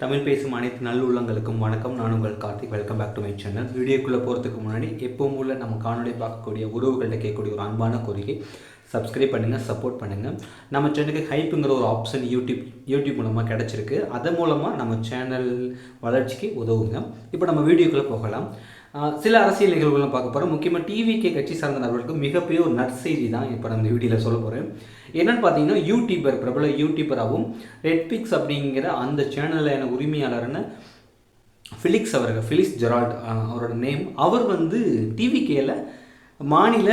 தமிழ் பேசும் அனைத்து நல்லுள்ளங்களுக்கும் வணக்கம். நான் உங்கள் Karthik. Welcome back to my channel. வீடியோக்குள்ளே போகிறதுக்கு முன்னாடி எப்பவும் உள்ள நம்ம காணொலி பார்க்கக்கூடிய உறவுகளில் கேட்கக்கூடிய ஒரு அன்பான கோரிக்கை, சப்ஸ்கிரைப் பண்ணுங்கள், சப்போர்ட் பண்ணுங்கள். நம்ம சேனலுக்கு ஹைப்புங்கிற ஒரு ஆப்ஷன் யூடியூப் மூலமாக கிடச்சிருக்கு. அதன் மூலமாக நம்ம சேனல் வளர்ச்சிக்கு உதவுங்க. இப்போ நம்ம வீடியோக்குள்ளே போகலாம். சில அரசியல் நிகழ்வுகளும் பார்க்க போகிறோம். முக்கியமாக டிவிகே கட்சி சார்ந்த நபர்களுக்கு மிகப்பெரிய ஒரு நற்செய்தி தான் இப்போ நம்ம வீடியோவில் சொல்ல போகிறேன். என்னென்னு பார்த்தீங்கன்னா, பிரபல யூடியூபராகவும் ரெட்பிக்ஸ் அப்படிங்கிற அந்த சேனலில் உரிமையாளர்னு ஃபிலிக்ஸ் ஜெரால்ட் அவரோட நேம். அவர் டிவிகேல மாநில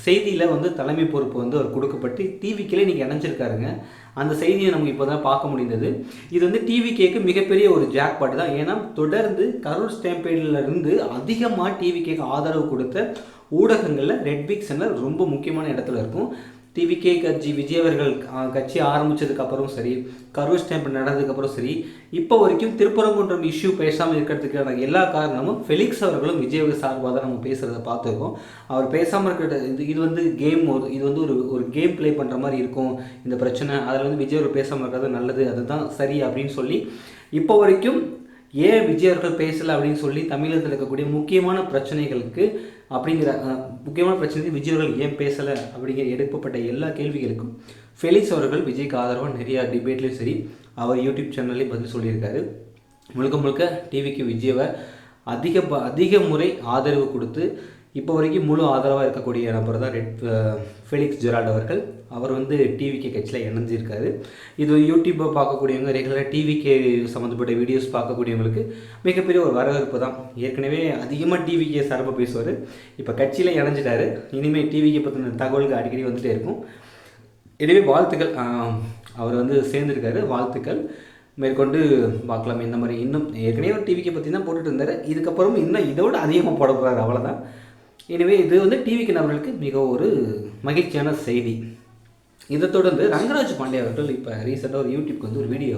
செய்தியில் தலைமை பொறுப்பு அவர் கொடுக்கப்பட்டு டிவிக்கேல இன்றைக்கி இணைஞ்சிருக்காருங்க. அந்த செய்தியை நமக்கு இப்போ தான் பார்க்க முடிந்தது. இது டிவிகேக்கு மிகப்பெரிய ஒரு ஜாக்பாட் தான். ஏன்னா தொடர்ந்து கரூர் ஸ்டாம்பேடிலிருந்து அதிகமாக டிவிகேக்கு ஆதரவு கொடுத்த ஊடகங்களில் ரெட்பிக்ஸ் ரொம்ப முக்கியமான இடத்துல இருக்கும். டிவிகே கட்சி விஜய் அவர்கள் கட்சி ஆரம்பித்ததுக்கப்புறம் சரி, கரூர் ஸ்டாம்ப் நடந்ததுக்கப்புறம் சரி, இப்போ வரைக்கும் திருப்பரங்குன்றம் இஷ்யூ பேசாமல் இருக்கிறதுக்கான எல்லா காரணமும் ஃபெலிக்ஸ் அவர்களும் விஜய் சார்பாக தான் நம்ம பேசுகிறத பார்த்துருக்கோம். அவர் பேசாமல் இருக்கிறது இது கேம், இது ஒரு கேம் ப்ளே பண்ணுற மாதிரி இருக்கும் இந்த பிரச்சனை. அதில் விஜய் அவர்கள் பேசாமல் இருக்கிறது நல்லது, அதுதான் சரி அப்படின்னு சொல்லி இப்போ வரைக்கும் ஏன் விஜய் அவர்கள் பேசலை அப்படின்னு சொல்லி தமிழகத்தில் இருக்கக்கூடிய முக்கியமான பிரச்சனைகளுக்கு விஜய் அவர்கள் ஏன் பேசலை அப்படிங்கிற எடுக்கப்பட்ட எல்லா கேள்விகளுக்கும் ஃபெலிக்ஸ் அவர்கள் விஜய்க்கு ஆதரவாக நிறையா டிபேட்லேயும் சரி, அவர் யூடியூப் சேனல்லையும் பதில் சொல்லியிருக்காரு. முழுக்க டிவிக்கு விஜயவை அதிக முறை ஆதரவு கொடுத்து இப்போ வரைக்கும் முழு ஆதரவாக இருக்கக்கூடிய நபர் தான் ஃபெலிக்ஸ் ஜெரால்ட் அவர்கள். அவர் டிவிகே கட்சியில் இணைஞ்சிருக்காரு. இது யூடியூப்பை பார்க்கக்கூடியவங்க, ரெகுலராக டிவிகே சம்மந்தப்பட்ட வீடியோஸ் பார்க்கக்கூடியவங்களுக்கு மிகப்பெரிய ஒரு வரவேற்பு தான். ஏற்கனவே அதிகமாக டிவிகே சார்பாக பேசுவார். இப்போ கட்சியில் இணைஞ்சிட்டாரு. இனிமேல் டிவிகே பற்றின தகவல்கள் அடிக்கடி வந்துகிட்டே இருக்கும். எனவே வாழ்த்துக்கள், அவர் சேர்ந்துருக்காரு. வாழ்த்துக்கள். மேற்கொண்டு பார்க்கலாம் இந்த மாதிரி. இன்னும் ஏற்கனவே ஒரு டிவிகே பற்றி தான் போட்டுட்டு இருந்தார். இதுக்கப்புறம் இன்னும் இதோடு அதிகமாக போட போகிறாரு, அவ்வளோதான். எனவே இது டிவிகே நபர்களுக்கு மிக ஒரு மகிழ்ச்சியான செய்தி. இதை தொடர்ந்து ரங்கராஜ் பாண்டே அவர்கள் இப்போ ரீசெண்டாக ஒரு யூடியூப்க்கு ஒரு வீடியோ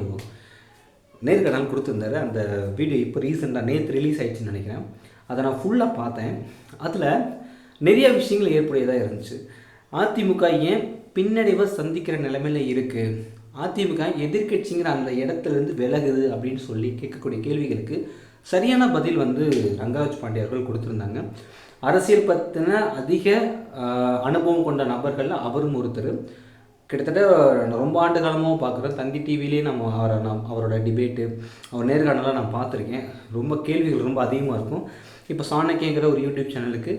நேர்காணல் கொடுத்துருந்தாரு. அந்த வீடியோ இப்போ ரீசெண்டாக நேற்று ரிலீஸ் ஆகிடுச்சுன்னு நினைக்கிறேன். அதை நான் ஃபுல்லாக பார்த்தேன். அதில் நிறைய விஷயங்கள் ஏற்புடையதாக இருந்துச்சு. அதிமுக ஏன் பின்னடைவை சந்திக்கிற நிலைமையில் இருக்குது, அதிமுக எதிர்கட்சிங்கிற அந்த இடத்துலேருந்து விலகுது அப்படின்னு சொல்லி கேட்கக்கூடிய கேள்விகளுக்கு சரியான பதில் ரங்கராஜ் பாண்டே அவர்கள் கொடுத்துருந்தாங்க. அரசியல் பற்றின அதிக அனுபவம் கொண்ட நபர்கள் அவரும் ஒருத்தர். கிட்டத்தட்ட ரொம்ப ஆண்டு காலமாக பார்க்குறேன். தந்தி டிவிலே அவரோட டிபேட்டு, அவர் நேர்காணலாம் நான் பார்த்துருக்கேன். ரொம்ப கேள்விகள் ரொம்ப அதிகமாக இருக்கும். இப்போ சாணக்கியங்கிற ஒரு யூடியூப் சேனலுக்கு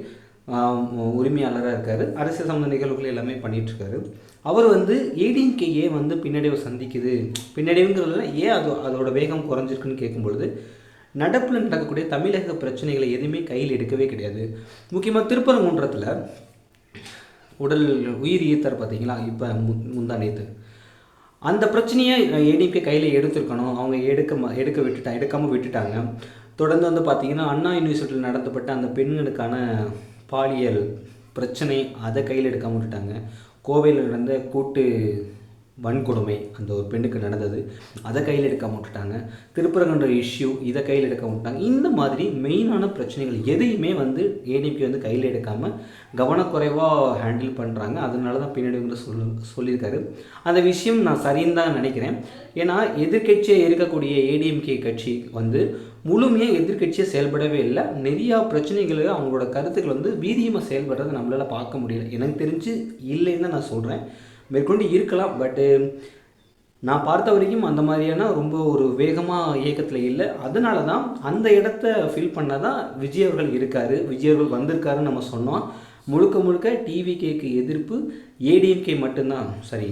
உரிமையாளராக இருக்கார். அரசியல் சம்மந்த நிகழ்வுகள் எல்லாமே பண்ணிகிட்ருக்காரு. அவர் ஏடிஎம்கே ஏன் பின்னடைவை சந்திக்குது, பின்னடைவுங்கிறதுல ஏன் அதோட வேகம் குறைஞ்சிருக்குன்னு கேட்கும்பொழுது, நடப்பில் நடக்கக்கூடிய தமிழக பிரச்சனைகளை எதுவுமே கையில் எடுக்கவே கிடையாது. முக்கியமாக திருப்பரங்குன்றத்தில் உயிர் ஈர்த்தார் பார்த்தீங்களா, இப்போ முந்தானேத்து அந்த பிரச்சனையை ஏடிஎம்கே கையில் எடுத்துருக்கணும். அவங்க எடுக்காமல் விட்டுட்டாங்க. தொடர்ந்து பார்த்தீங்கன்னா அண்ணா யூனிவர்சிட்டியில் நடத்தப்பட்ட அந்த பெண்களுக்கான பாலியல் பிரச்சனை, அதை கையில் எடுக்காமல் விட்டுட்டாங்க. கோவையில் நடந்த கூட்டு வன்கொடுமை, அந்த ஒரு பெண்ணுக்கு நடந்தது, அதை கையில் எடுக்காமல் விட்டுட்டாங்க. திருப்பரங்குன்ற இஷ்யூ, இதை கையில் எடுக்காமல் விட்டாங்க. இந்த மாதிரி மெயினான பிரச்சனைகள் எதையுமே ஏடிஎம்கே கையில் எடுக்காமல் கவனக்குறைவாக ஹேண்டில் பண்ணுறாங்க. அதனால தான் பின்னாடி சொல்லியிருக்காரு. அந்த விஷயம் நான் சரின்னு தான் நினைக்கிறேன். ஏன்னா எதிர்கட்சியாக இருக்கக்கூடிய ஏடிஎம்கே கட்சி முழுமையாக எதிர்கட்சியாக செயல்படவே இல்லை. நிறையா பிரச்சனைகள் அவங்களோட கருத்துக்கள் வீரியமாக செயல்படுறதை நம்மளால் பார்க்க முடியல. எனக்கு தெரிஞ்சு இல்லைன்னு தான் நான் சொல்கிறேன். மேற்கொண்டு இருக்கலாம், பட்டு நான் பார்த்த வரைக்கும் அந்த மாதிரியான ரொம்ப ஒரு வேகமாக இயக்கத்தில் இல்லை. அதனால தான் அந்த இடத்த ஃபில் பண்ண தான் விஜய் அவர்கள் இருக்கார், விஜய் அவர்கள் வந்திருக்காருன்னு நம்ம சொன்னோம். முழுக்க டிவிகேக்கு எதிர்ப்பு ஏடிஎம்கே மட்டும்தான், சரி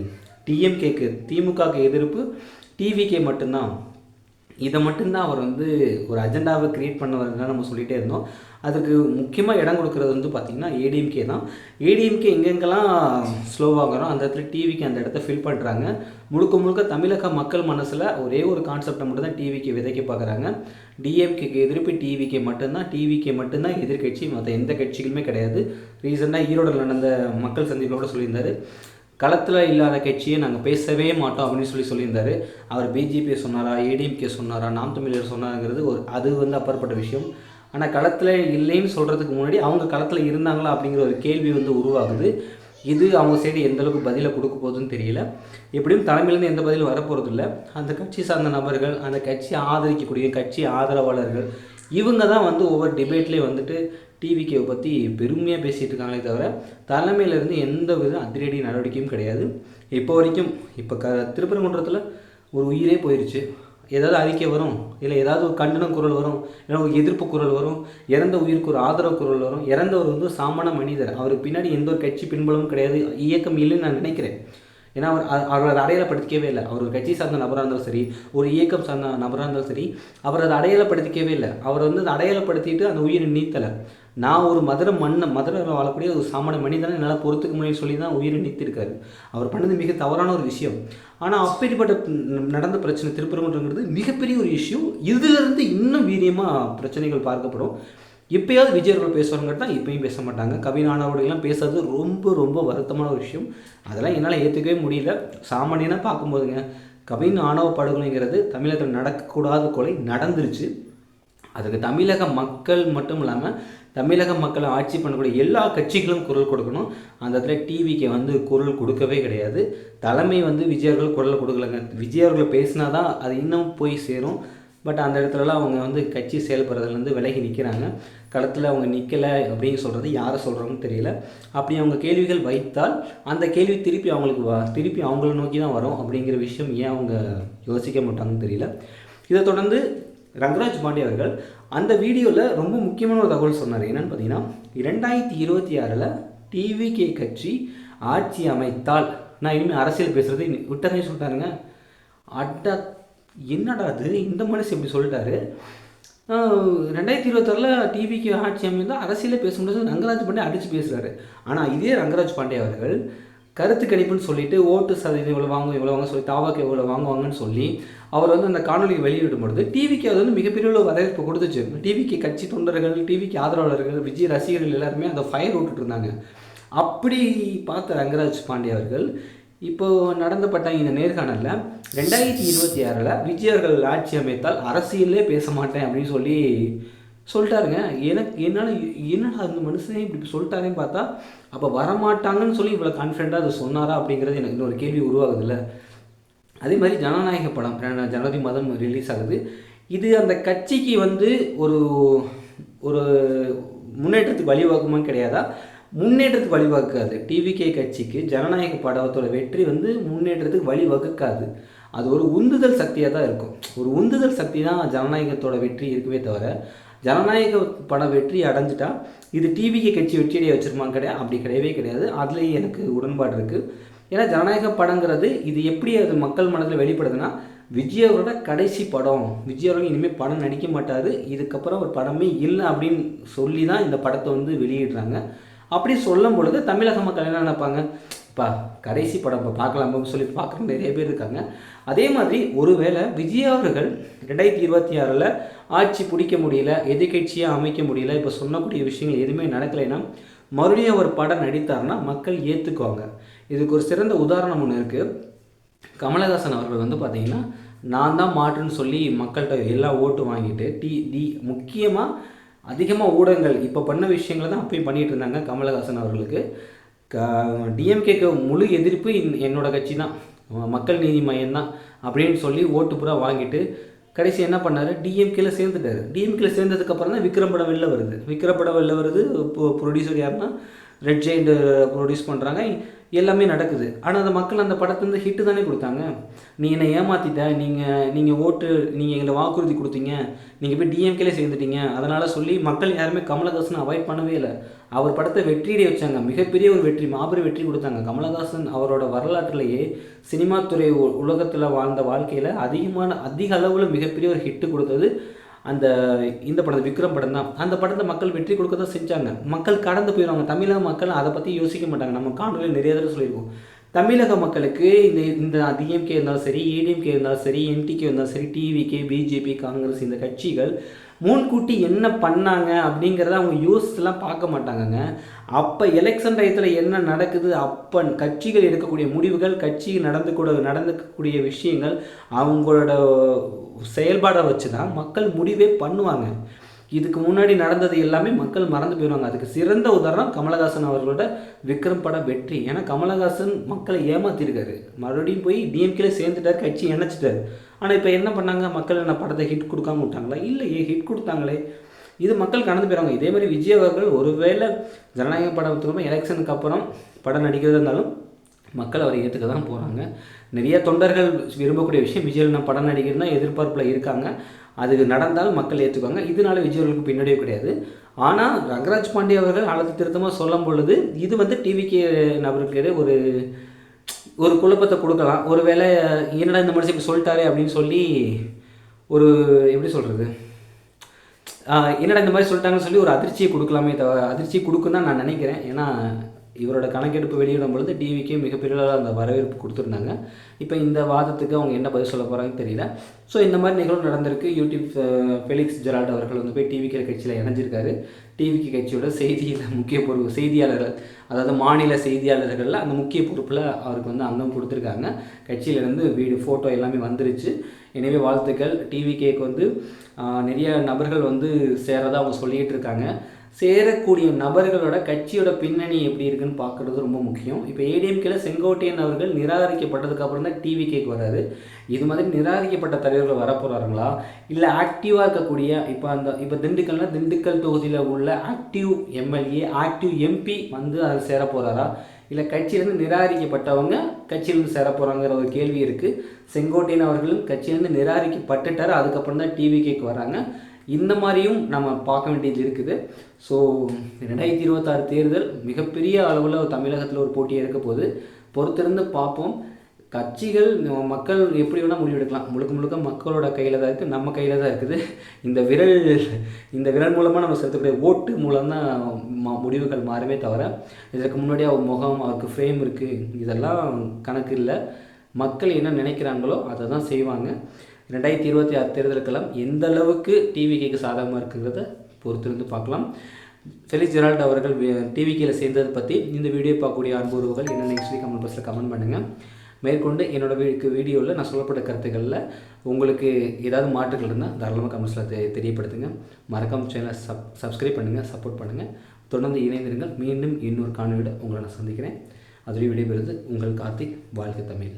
டிஎம்கேக்கு திமுகவுக்கு எதிர்ப்பு டிவிகே மட்டும்தான். இதை மட்டும்தான் அவர் ஒரு அஜெண்டாவை க்ரியேட் பண்ண நம்ம சொல்லிகிட்டே இருந்தோம். அதுக்கு முக்கியமாக இடம் கொடுக்குறது பார்த்திங்கன்னா ஏடிஎம்கே தான். ஏடிஎம்கே எங்கெங்கெல்லாம் ஸ்லோவாகிறோம் அந்த இடத்துல டிவிக்கு அந்த இடத்த ஃபில் பண்ணுறாங்க. முழுக்க தமிழக மக்கள் மனசில் ஒரே ஒரு கான்செப்டை மட்டும் தான் டிவிக்கு விதைக்க பார்க்குறாங்க. டிஎம்கேக்கு எதிர்ப்பு டிவிகே மட்டும்தான் எதிர்கட்சி, மற்ற எந்த கட்சிகளுமே கிடையாது. ரீசெண்டாக ஈரோடில் நடந்த மக்கள் சந்திப்பில் கூட சொல்லியிருந்தார், களத்தில் இல்லாத கட்சியை நாங்கள் பேசவே மாட்டோம் அப்படின்னு சொல்லியிருந்தார். அவர் பிஜேபியை சொன்னாரா, ஏடிஎம்கே சொன்னாரா, நாம் தமிழர் சொன்னாங்கிறது அது அப்பாற்பட்ட விஷயம். ஆனால் களத்தில் இல்லைன்னு சொல்கிறதுக்கு முன்னாடி அவங்க களத்தில் இருந்தாங்களா அப்படிங்கிற ஒரு கேள்வி உருவாகுது. இது அவங்க சைடு எந்த அளவுக்கு பதிலை கொடுக்க போகுதுன்னு தெரியல. எப்படியும் தலைமையிலேருந்து எந்த பதிலும் வரப்போகிறது இல்லை. அந்த கட்சி சார்ந்த நபர்கள், அந்த கட்சி ஆதரிக்கக்கூடிய கட்சி ஆதரவாளர்கள், இவங்க தான் வந்து ஒவ்வொரு டிபேட்லேயும் வந்துட்டு டிவிகேவை பற்றி பெருமையாக பேசிகிட்டு இருக்காங்களே தவிர தலைமையிலேருந்து எந்த வித அதிரடி நடவடிக்கையும் கிடையாது இப்போ வரைக்கும். இப்போ திருப்பரங்குன்றத்தில் ஒரு உயிரே போயிடுச்சு. ஏதாவது அறிக்கை வரும், இல்லை ஏதாவது ஒரு கண்டன குரல் வரும், இல்லை ஒரு எதிர்ப்பு குரல் வரும், இறந்த உயிருக்கு ஒரு ஆதரவு குரல் வரும். இறந்தவர் வந்து சாமானிய மனிதர், அவருக்கு பின்னாடி எந்த ஒரு கட்சி பின்புலமும் கிடையாது, இயக்கம் இல்லைன்னு நான் நினைக்கிறேன். ஏன்னா அவர் அதை அடையாளப்படுத்திக்கவே இல்லை. அவர் ஒரு கட்சி சார்ந்த நபராக இருந்தாலும் சரி, ஒரு இயக்கம் சார்ந்த நபராக இருந்தாலும் சரி, அவர் அதை அடையாளப்படுத்திக்கவே இல்லை. அவர் வந்து அதை அடையாளப்படுத்திட்டு அந்த உயிரை நீத்தலை. நான் ஒரு மதுரையில் வாழக்கூடிய ஒரு சாமானிய மனிதனை என்னால் பொறுத்துக்க முடியும்னு சொல்லி தான் உயிரை நீத்திருக்காரு. அவர் பண்ணது மிக தவறான ஒரு விஷயம். ஆனால் அப்படிப்பட்ட நடந்த பிரச்சனை திருப்பரங்குன்றங்கிறது மிகப்பெரிய ஒரு இஷ்யூ. இதிலிருந்து இன்னும் வீரியமாக பிரச்சனைகள் பார்க்கப்படும். இப்போயாவது விஜய் அவர்கள் பேசுவாங்க தான், இப்பயும் பேச மாட்டாங்க. கவின் ஆனவர்கள்லாம் பேசுறது ரொம்ப ரொம்ப வருத்தமான ஒரு விஷயம். அதெல்லாம் என்னால் ஏற்றுக்கவே முடியல. சாமானியனாக பார்க்கும்போதுங்க, கவின் ஆணவ படுகொலைங்கிறது தமிழகத்தில் நடக்கக்கூடாத கொலை நடந்துருச்சு. அதுக்கு தமிழக மக்கள் மட்டும் இல்லாமல் தமிழக மக்களை ஆட்சி பண்ணக்கூடிய எல்லா கட்சிகளும் குரல் கொடுக்கணும். அந்த இடத்துல டிவிக்கு வந்து குரல் கொடுக்கவே கிடையாது. தலைமை வந்து விஜய் அவர்கள் குரல் கொடுக்கலங்க. விஜய் அவர்கள் பேசினா தான் அது இன்னும் போய் சேரும். பட் அந்த இடத்துலலாம் அவங்க வந்து கட்சி செயல்படுறதுலேருந்து விலகி நிற்கிறாங்க. களத்தில் அவங்க நிற்கலை அப்படின்னு சொல்கிறது யாரை சொல்கிறாங்கன்னு தெரியல. அப்படி அவங்க கேள்விகள் வைத்தால் அந்த கேள்வி திருப்பி அவங்கள நோக்கி தான் வரும். அப்படிங்கிற விஷயம் ஏன் அவங்க யோசிக்க மாட்டாங்கன்னு தெரியல. இதை தொடர்ந்து ரங்கராஜ் பாண்டே அவர்கள் அந்த வீடியோவில் ரொம்ப முக்கியமான ஒரு தகவல் சொன்னார். என்னென்னு பார்த்தீங்கன்னா, 2026 டிவிகே கட்சி ஆட்சி அமைத்தால் நான் இனிமேல் அரசியல் பேசுகிறது விட்டதே சொல்லிட்டாருங்க. என்னடா அது, இந்த மனுஷன் இப்படி சொல்லிட்டாரு. 2026 டிவிக்கு ஆட்சி அமைந்தால் அரசியலே பேச முடியாது ரங்கராஜ் பாண்டே அடித்து பேசுகிறாரு. ஆனால் இதே ரங்கராஜ் பாண்டே அவர்கள் கருத்து கணிப்புன்னு சொல்லிட்டு ஓட்டு சதவீதம் இவ்வளோ வாங்க சொல்லி தாவாக்கு எவ்வளோ வாங்குவாங்கன்னு சொல்லி அவர் வந்து அந்த காணொலியை வெளியிடும் பொழுது டிவிக்கு அது வந்து மிகப்பெரிய ஒரு வரவேற்பு கொடுத்துச்சு. டிவிக்கு கட்சி தொண்டர்கள், டிவிக்கு ஆதரவாளர்கள், விஜய் ரசிகர்கள் எல்லாருமே அந்த ஃபயர் விட்டுட்டு இருந்தாங்க. அப்படி பார்த்த ரங்கராஜ் பாண்டே அவர்கள் இப்போது நடந்தப்பட்ட இந்த நேர்காணலில் 2026 விஜய் அவர்கள் ஆட்சி அமைத்தால் அரசியலே பேச மாட்டேன் அப்படின்னு சொல்லிட்டாருங்க. என்னடா அந்த மனுஷனே இப்படி சொல்லிட்டாருன்னு பார்த்தா, அப்போ வரமாட்டாங்கன்னு சொல்லி இவ்வளோ கான்ஃபிடென்ட்டாக அதை சொன்னாரா அப்படிங்கிறது எனக்கு இன்னொரு கேள்வி உருவாகுதுல்ல. அதே மாதிரி ஜனநாயக படம் ஜனவரி மாதம் ரிலீஸ் ஆகுது. இது அந்த கட்சிக்கு வந்து ஒரு ஒரு முன்னேற்றத்துக்கு வழிவகுமான்னு கிடையாதா? முன்னேற்றத்துக்கு வழிவகுக்காது. டிவிகே கட்சிக்கு ஜனநாயக படத்தோட வெற்றி வந்து முன்னேற்றத்துக்கு வழிவகுக்காது. அது ஒரு உந்துதல் சக்தியாக தான் இருக்கும். ஒரு உந்துதல் சக்தி தான் ஜனநாயகத்தோட வெற்றி இருக்கவே தவிர, ஜனநாயக படம் வெற்றி அடைஞ்சிட்டா இது டிவிகே கட்சி வெற்றியடைய வச்சுருமான்னு கிடையாது. அப்படி கிடையவே கிடையாது. அதுலேயே எனக்கு உடன்பாடு இருக்குது. ஏன்னா ஜனநாயக படங்கிறது இது எப்படி அது மக்கள் மனதில் வெளிப்படுதுன்னா, விஜய் அவரோட கடைசி படம், விஜய் அவர்கள் இனிமேல் படம் நடிக்க மாட்டார், இதுக்கப்புறம் ஒரு படமே இல்லை அப்படின்னு சொல்லி தான் இந்த படத்தை வந்து வெளியிடுறாங்க. அப்படி சொல்லும் பொழுது தமிழக மக்கள் என்ன நினைப்பாங்க, இப்போ கடைசி படம் இப்போ பார்க்கலாம்னு சொல்லி பார்க்குற நிறைய பேர் இருக்காங்க. அதே மாதிரி ஒருவேளை விஜய் அவர்கள் 2026 ஆட்சி பிடிக்க முடியல, எதிர்கட்சியாக அமைக்க முடியல, இப்போ சொன்னக்கூடிய விஷயங்கள் எதுவுமே நடக்கலைன்னா மறுபடியும் ஒரு படம் நடித்தார்னா மக்கள் ஏற்றுக்குவாங்க. இதுக்கு ஒரு சிறந்த உதாரணம் ஒன்று இருக்குது. கமலஹாசன் அவர்கள் வந்து பார்த்திங்கன்னா, நான் தான் மாற்றுன்னு சொல்லி மக்கள்கிட்ட எல்லாம் ஓட்டு வாங்கிட்டு முக்கியமாக அதிகமாக ஊடகங்கள் இப்போ பண்ண விஷயங்களை தான் அப்பயும் பண்ணிகிட்டு இருந்தாங்க. கமலஹாசன் அவர்களுக்கு டிஎம்கேக்கு முழு எதிர்ப்பு என்னோட கட்சி தான், மக்கள் நீதி மையம் தான் அப்படின்னு சொல்லி ஓட்டு பூரா வாங்கிட்டு கடைசி என்ன பண்ணார், டிஎம்கேல சேர்ந்துட்டார். டிஎம்கேல சேர்ந்ததுக்கப்புறம் தான் விக்ரம் படம் வெளில வருது. ப்ரொடியூசர் யாருன்னா ரெட் ஜெயிண்ட் ப்ரொடியூஸ் பண்ணுறாங்க, எல்லாமே நடக்குது. ஆனால் அந்த மக்கள் அந்த படத்தை வந்து ஹிட்டு தானே கொடுத்தாங்க. நீ என்னை ஏமாற்றிட்ட, நீங்கள் எங்களை வாக்குறுதி கொடுத்தீங்க, நீங்கள் போய் டிஎம்கேலே சேர்ந்துட்டீங்க, அதனால் சொல்லி மக்கள் யாருமே கமலஹாசன் அவாய்ட் பண்ணவே இல்லை. அவர் படத்தை வெற்றியடைய வச்சாங்க. மிகப்பெரிய ஒரு வெற்றி, மாபெரும் வெற்றி கொடுத்தாங்க. கமலஹாசன் அவரோட வரலாற்றிலேயே சினிமா துறை உலகத்தில் வாழ்ந்த வாழ்க்கையில் அதிக அளவில் மிகப்பெரிய ஒரு ஹிட்டு கொடுத்தது இந்த படம் விக்ரம் படம் தான். அந்த படத்தை மக்கள் வெற்றி கொடுக்க தான் செஞ்சாங்க. மக்கள் கடந்து போயிடுவாங்க. தமிழக மக்கள் அதை பற்றி யோசிக்க மாட்டாங்க. நம்ம காணொலியில் நிறைய தடவை சொல்லியிருக்கோம். தமிழக மக்களுக்கு இந்த டிஎம்கே இருந்தாலும் சரி, ஏடிஎம்கே இருந்தாலும் சரி, என்டிகே இருந்தாலும் சரி, டிவிகே, பிஜேபி, காங்கிரஸ் இந்த கட்சிகள் முன்கூட்டி என்ன பண்ணாங்க அப்படிங்கிறத அவங்க யோசிச்சுலாம் பார்க்க மாட்டாங்கங்க. அப்போ எலெக்ஷன் டயத்தில் என்ன நடக்குது, அப்போ கட்சிகள் எடுக்கக்கூடிய முடிவுகள், கட்சிகள் நடந்துக்கக்கூடிய விஷயங்கள், அவங்களோட செயல்பாடை வச்சு தான் மக்கள் முடிவே பண்ணுவாங்க. இதுக்கு முன்னாடி நடந்தது எல்லாமே மக்கள் மறந்து போயிடுவாங்க. அதுக்கு சிறந்த உதாரணம் கமலஹாசன் அவர்களோட விக்ரம் பட வெற்றி. ஏன்னா கமலஹாசன் மக்களை ஏமாத்திருக்காரு, மறுபடியும் போய் டிஎம்கேல சேர்ந்துட்டார், கட்சி இணைச்சிட்டார். ஆனால் இப்போ என்ன பண்ணாங்க, மக்கள் என்ன படத்தை ஹிட் கொடுக்காம விட்டாங்களா? இல்லையே, ஹிட் கொடுத்தாங்களே. இது மக்கள் கடந்து போயிடுவாங்க. இதேமாதிரி விஜய் அவர்கள் ஒருவேளை ஜனநாயகம் படத்துக்கு எலெக்ஷனுக்கு அப்புறம் படம் நடிக்கிறதா இருந்தாலும் மக்கள் அவரை ஏற்றுக்க தான் போகிறாங்க. நிறைய தொண்டர்கள் விரும்பக்கூடிய விஷயம், விஜய் நான் படம் நடிகர் தான் எதிர்பார்ப்பில் இருக்காங்க. அது நடந்தாலும் மக்கள் ஏற்றுக்குவாங்க. இதனால விஜய் அவர்களுக்கு பின்னாடியே கிடையாது. ஆனால் ரங்கராஜ் பாண்டே அவர்கள் அழுத்த திருத்தமாக சொல்லும் பொழுது இது வந்து டிவிக்கு நபருக்கு ஒரு குழப்பத்தை கொடுக்கலாம். ஒரு வேளை என்னடா இந்த மனுஷன் இப்படி சொல்லிட்டாரே அப்படின்னு சொல்லி ஒரு எப்படி சொல்கிறது, என்னடா இந்த மாதிரி சொல்லிட்டாங்கன்னு சொல்லி ஒரு அதிர்ச்சியை கொடுக்கலாமே தவிர, அதிர்ச்சியை கொடுக்கும் தான் நான் நினைக்கிறேன். ஏன்னா இவரோட கணக்கெடுப்பு வெளியிடும் பொழுது டிவிக்கே மிகப்பெரிய அந்த வரவேற்பு கொடுத்துருந்தாங்க. இப்போ இந்த வாதத்துக்கு அவங்க என்ன பதில் சொல்ல போகிறாங்கன்னு தெரியல. ஸோ இந்த மாதிரி நிகழ்வு நடந்திருக்கு. யூடியூப் ஃபெலிக்ஸ் ஜெரால்ட் அவர்கள் வந்து போய் டிவிகே கட்சியில் இணைஞ்சிருக்காரு. டிவிகே கட்சியோட செய்தியில் முக்கிய பொறுப்பு செய்தியாளர்கள், அதாவது மாநில செய்தியாளர்களில் அந்த முக்கிய பொறுப்பில் அவருக்கு வந்து அங்கம் கொடுத்துருக்காங்க. கட்சியிலேருந்து வீடியோ ஃபோட்டோ எல்லாமே வந்துருச்சு. எனவே வாழ்த்துக்கள். டிவிகேக்கு வந்து நிறைய நபர்கள் வந்து சேரதாக அவங்க சொல்லிக்கிட்டு இருக்காங்க. சேரக்கூடிய நபர்களோட கட்சியோட பின்னணி எப்படி இருக்குன்னு பார்க்குறது ரொம்ப முக்கியம். இப்போ ஏடிஎம்கேல செங்கோட்டையன் அவர்கள் நிராகரிக்கப்பட்டதுக்கப்புறம் தான் டிவிகேக்கு வராது. இது மாதிரி நிராகரிக்கப்பட்ட தலைவர்கள் வரப்போகிறாங்களா, இல்லை ஆக்டிவாக இருக்கக்கூடிய இப்போ திண்டுக்கல் தொகுதியில் உள்ள ஆக்டிவ் எம்எல்ஏ, ஆக்டிவ் எம்பி வந்து அதில் சேர போகிறாரா, இல்லை கட்சியிலேருந்து நிராகரிக்கப்பட்டவங்க கட்சியிலேருந்து சேர போகிறாங்கிற ஒரு கேள்வி இருக்குது. செங்கோட்டையன் அவர்களும் கட்சியிலேருந்து நிராகரிக்கப்பட்டுட்டார், அதுக்கப்புறம் தான் டிவிகேக்கு வராங்க. இந்த மாதிரியும் நம்ம பார்க்க வேண்டியது இருக்குது. ஸோ 2026 தேர்தல் மிகப்பெரிய அளவில் தமிழகத்தில் ஒரு போட்டியாக இருக்க போது பொறுத்திருந்து பார்ப்போம். கட்சிகள் மக்கள் எப்படி வேணால் முடிவெடுக்கலாம். முழுக்க மக்களோட கையில் தான் இருக்குது, நம்ம கையில் தான் இருக்குது. இந்த விரல் மூலமாக நம்ம செலுத்தக்கூடிய ஓட்டு மூலம் தான் முடிவுகள் மாறுமே தவிர, இதற்கு முன்னாடி அவர் முகம், அவருக்கு ஃப்ரேம் இருக்குது, இதெல்லாம் கணக்கு இல்லை. மக்கள் என்ன நினைக்கிறாங்களோ அதை தான் செய்வாங்க. 2026 தேர்தலுக்கெல்லாம் எந்த அளவுக்கு டிவிகேக்கு சாதகமாக இருக்குங்கிறத பொறுத்திருந்து பார்க்கலாம். ஃபெலிக்ஸ் ஜெரால்ட் அவர்கள் டிவிகேல சேர்ந்ததை பற்றி இந்த வீடியோ பார்க்கக்கூடிய அன்புறவுகள் என்ன நெக்ஸ்ட் கமெண்ட் பாக்ஸில் கமெண்ட் பண்ணுங்கள். மேற்கொண்டு என்னோடய வீடியோவில் நான் சொல்லப்பட்ட கருத்துக்களில் உங்களுக்கு ஏதாவது மாற்றுகள் இருந்தால் தாராளமாக கமெண்ட்ஸில் தெரியப்படுத்துங்க. மறக்காம சேனலை சப்ஸ்கிரைப் பண்ணுங்கள், சப்போர்ட் பண்ணுங்கள். தொடர்ந்து இணைந்திருங்கள். மீண்டும் இன்னொரு காணொலியோட உங்களை நான் சந்திக்கிறேன். அதுலேயும் விடைபெறுவது உங்கள் கார்த்திக். வாழ்க தமிழ்.